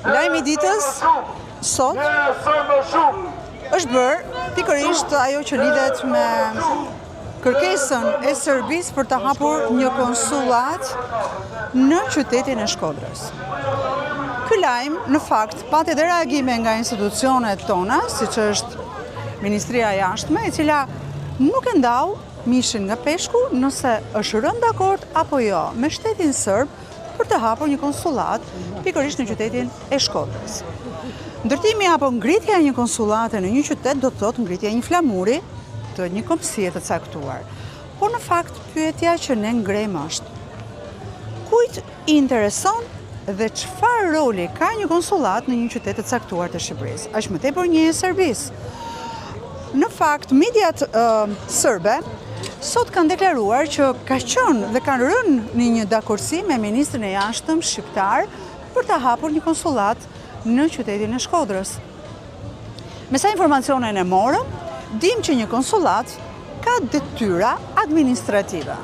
Lajmi i ditës sot është bërë pikërisht ajo që lidhet me kërkesën e Serbisë për të hapur një konsullat në qytetin e Shkodrës. Ky lajm në fakt pati edhe reagime nga institucionet tona, siç është Ministria e Jashtme, e cila nuk e ndau mishin nga peshku nëse është rënë dakord apo jo me shtetin serb për të hapur një konsullat pikërisht në qytetin e Shkodrës. Ndërtimi apo ngritja e një konsullate në një qytet do të thotë ngritja e një flamuri të një kombësie të caktuar. Por në fakt pyetja që ne ngrem është: kujt i intereson dhe çfarë roli ka një konsullat në një qytet të caktuar të Shqipërisë? Është më tepër një e Serbisë. Në fakt, mediat serbe sot kanë deklaruar që ka qenë dhe kanë rënë në një dakordsi me ministrin e jashtëm shqiptar për të hapur një konsullat në qytetin e Shkodrës. Me sa informacione ne morëm, dim që një konsullat ka detyra administrative.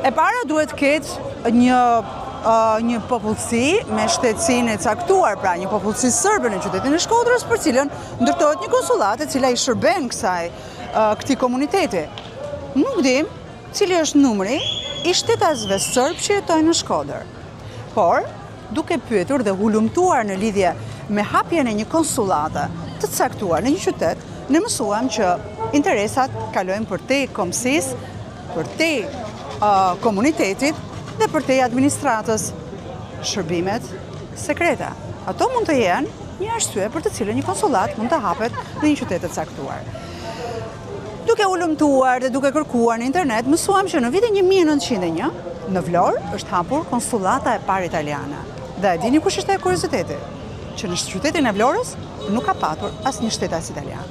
E para duhet ketë një popullsi me shtetësinë e caktuar, pra një popullsi serbe në qytetin e Shkodrës, për cilën ndërtohet një konsullat e cila i shërben këtij komuniteti. Nuk dim cili është numri i shtetasve serb që jetojnë në Shkodër. Por, duke pyetur dhe hulumtuar në lidhje me hapjen e një konsullate të caktuar në një qytet, ne mësuam që interesat kalojnë përtej kombësisë, përtej komunitetit dhe përtej administratës. Shërbimet sekrete. Ato mund të jenë një arsye për të cilën një konsullat mund të hapet në një qytet të caktuar. Duke ulëmtuar dhe duke kërkuar në internet, mësuam që në vitin 1901 në Vlorë është hapur konsullata e parë italiane. Dhe e dini kush ishte kurioziteti? Që në qytetin e Vlorës nuk ka patur asnjë shtetas italian.